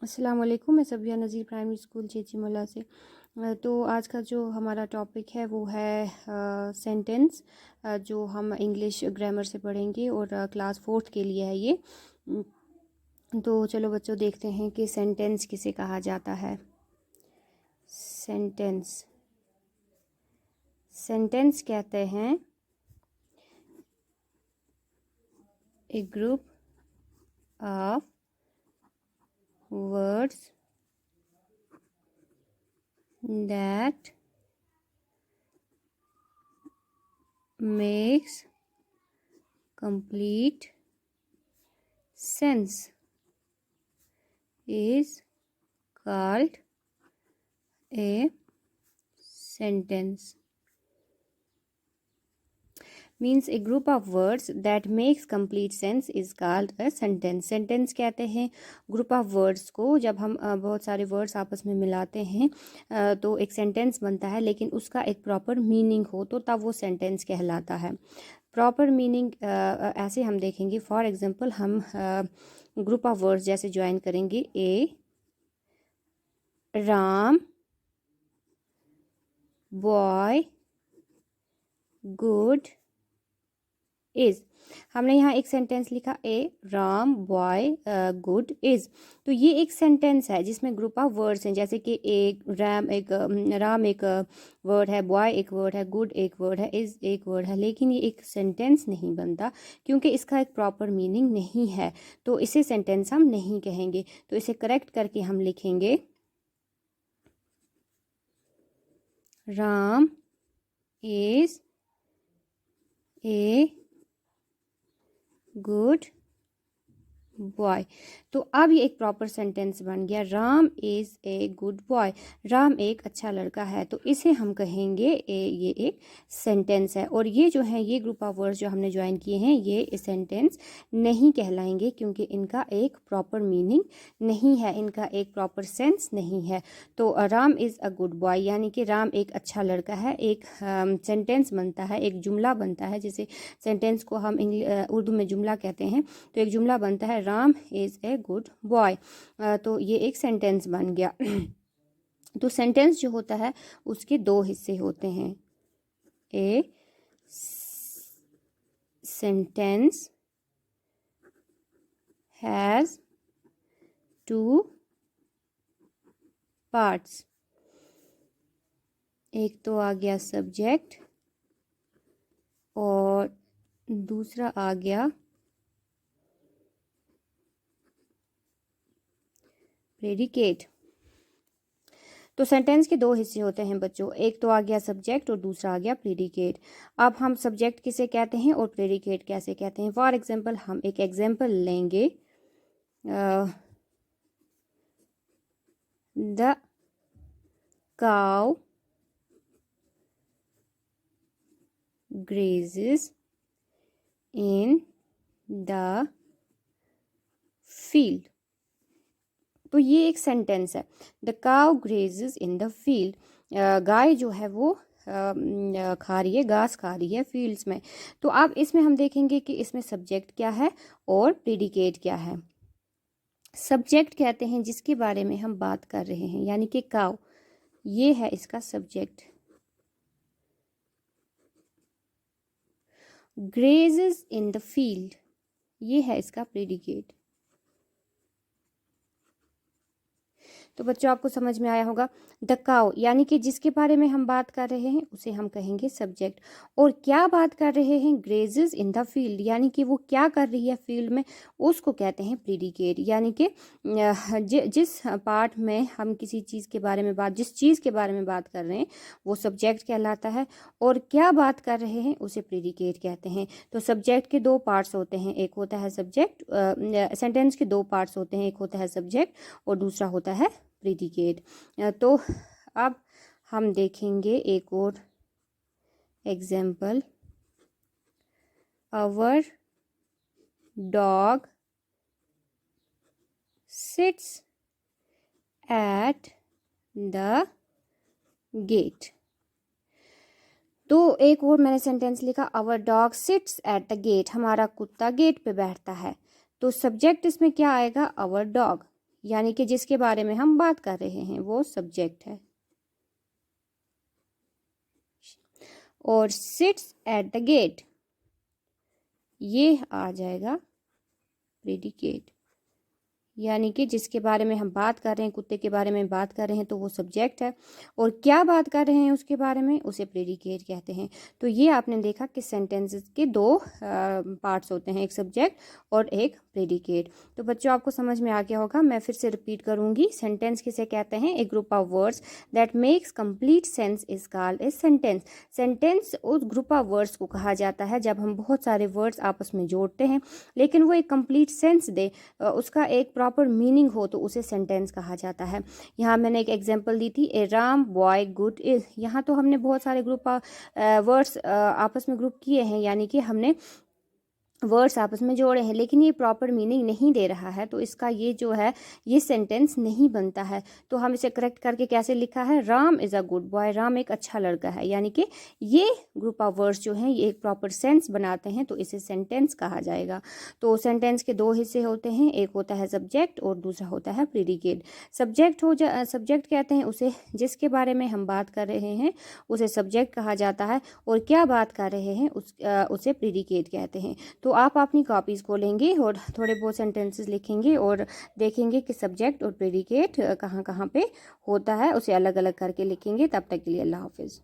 अस्सलाम वालेकुम। मैं सबिया नज़ीर प्राइमरी स्कूल चेची मोला से। तो आज का जो हमारा टॉपिक है वो है सेंटेंस, जो हम इंग्लिश ग्रामर से पढ़ेंगे और क्लास 4th के लिए है ये। तो चलो बच्चों देखते हैं कि सेंटेंस किसे कहा जाता है। सेंटेंस सेंटेंस कहते हैं a group of words that makes complete sense is called a sentence. Means a group of words that makes complete sense is called a sentence. Sentence कहते हैं group of words को। जब हम बहुत सारे words आपस में मिलाते हैं तो एक sentence बनता है, लेकिन उसका एक proper meaning हो तो तब वो sentence कहलाता है। प्रॉपर मीनिंग ऐसे हम देखेंगे। फॉर एग्जांपल हम ग्रुप ऑफ वर्ड्स जैसे ज्वाइन करेंगे, ए राम, बॉय, गुड, इज। हमने यहाँ एक सेंटेंस लिखा, ए राम बॉय गुड इज। तो ये एक सेंटेंस है जिसमें ग्रुप ऑफ वर्ड्स हैं, जैसे कि एक राम एक वर्ड है, बॉय एक वर्ड है, गुड एक वर्ड है, इज एक वर्ड है। लेकिन ये एक सेंटेंस नहीं बनता क्योंकि इसका एक प्रॉपर मीनिंग नहीं है, तो इसे सेंटेंस हम नहीं कहेंगे। तो इसे करेक्ट करके हम लिखेंगे Ram is a good boy. तो अब ये एक प्रॉपर सेंटेंस बन गया, Ram is a good boy. Ram एक अच्छा लड़का है, तो इसे हम कहेंगे ये एक सेंटेंस है। और ये जो है, ये ग्रुप ऑफ वर्ड्स जो हमने ज्वाइन किए हैं, ये सेंटेंस नहीं कहलाएंगे क्योंकि इनका एक प्रॉपर मीनिंग नहीं है, इनका एक प्रॉपर सेंस नहीं है। तो Ram is a good boy यानी कि राम एक अच्छा लड़का है, एक सेंटेंस बनता है, एक जुमला बनता है। जैसे सेंटेंस को हम उर्दू में जुमला कहते हैं, तो एक जुमला बनता है Ram is a good boy. तो ये एक सेंटेंस बन गया। तो सेंटेंस जो होता है उसके दो हिस्से होते हैं। A sentence has two parts. एक तो आ गया सब्जेक्ट और दूसरा आ गया प्रेडिकेट। तो सेंटेंस के दो हिस्से होते हैं बच्चों, एक तो आ गया सब्जेक्ट और दूसरा आ गया प्रेडिकेट। अब हम सब्जेक्ट किसे कहते हैं और प्रेडिकेट कैसे कहते हैं। फॉर एग्जांपल हम एक एग्जांपल लेंगे, the cow grazes in the field. तो ये एक सेंटेंस है, the cow grazes in the field. गाय जो है वो खा रही है, घास खा रही है फील्ड्स में। तो अब इसमें हम देखेंगे कि इसमें सब्जेक्ट क्या है और प्रेडिकेट क्या है। सब्जेक्ट कहते हैं जिसके बारे में हम बात कर रहे हैं, यानी कि काउ, ये है इसका सब्जेक्ट। ग्रेजेस इन द फील्ड, ये है इसका प्रेडिकेट। तो बच्चों आपको समझ में आया होगा। द काउ यानी कि जिसके बारे में हम बात कर रहे हैं उसे हम कहेंगे सब्जेक्ट। और क्या बात कर रहे हैं, ग्रेजेस इन द फील्ड, यानी कि वो क्या कर रही है फील्ड में, उसको कहते हैं प्रेडिकेट। यानी कि जिस पार्ट में हम किसी चीज़ के बारे में जिस चीज़ के बारे में बात कर रहे हैं वो सब्जेक्ट कहलाता है, और क्या बात कर रहे हैं उसे प्रेडिकेट कहते हैं। तो सब्जेक्ट के दो पार्ट्स होते हैं, एक होता है सब्जेक्ट, सेंटेंस के दो पार्ट्स होते हैं, एक होता है सब्जेक्ट और दूसरा होता है प्रेडिकेट। तो अब हम देखेंगे एक और example, our dog sits at the gate. तो एक और मैंने सेंटेंस लिखा, our dog sits at the gate, हमारा कुत्ता गेट पे बैठता है। तो सब्जेक्ट इसमें क्या आएगा, आवर डॉग, यानी कि जिसके बारे में हम बात कर रहे हैं वो सब्जेक्ट है। और सिट्स एट द गेट, ये आ जाएगा प्रेडिकेट, यानी कि जिसके बारे में हम बात कर रहे हैं, कुत्ते के बारे में बात कर रहे हैं तो वो सब्जेक्ट है, और क्या बात कर रहे हैं उसके बारे में, उसे प्रेडिकेट कहते हैं। तो ये आपने देखा कि सेंटेंसेस के दो पार्ट्स होते हैं, एक सब्जेक्ट और एक प्रेडिकेट। तो बच्चों आपको समझ में आ गया होगा, मैं फिर से रिपीट करूंगी। सेंटेंस किसे कहते हैं? A group of words that makes complete sense is called a sentence. Sentence उस ग्रुप ऑफ वर्ड्स को कहा जाता है जब हम बहुत सारे वर्ड्स आपस में जोड़ते हैं लेकिन वो एक कंप्लीट सेंस दे, उसका एक प्रॉपर मीनिंग हो, तो उसे सेंटेंस कहा जाता है। यहाँ मैंने एक एग्जांपल दी थी, ए राम बॉय गुड इज। यहाँ तो हमने बहुत सारे ग्रुप वर्ड्स आपस में ग्रुप किए हैं, यानी कि हमने वर्ड्स आपस में जोड़े हैं, लेकिन ये प्रॉपर मीनिंग नहीं दे रहा है, तो इसका ये जो है ये सेंटेंस नहीं बनता है। तो हम इसे करेक्ट करके कैसे लिखा है? Ram is a good boy, Ram एक अच्छा लड़का है। यानी कि ये ग्रुप ऑफ वर्ड्स जो हैं ये एक प्रॉपर सेंस बनाते हैं, तो इसे सेंटेंस कहा जाएगा। तो सेंटेंस के दो हिस्से होते हैं, एक होता है सब्जेक्ट और दूसरा होता है प्रेडिकेट। सब्जेक्ट कहते हैं उसे जिसके बारे में हम बात कर रहे हैं, उसे सब्जेक्ट कहा जाता है, और क्या बात कर रहे हैं उसे प्रेडिकेट कहते हैं। तो आप अपनी कॉपीज़ खोलेंगे और थोड़े बहुत सेंटेंसेस लिखेंगे और देखेंगे कि सब्जेक्ट और प्रेडिकेट कहाँ कहाँ पे होता है, उसे अलग अलग करके लिखेंगे। तब तक के लिए अल्लाह हाफिज़।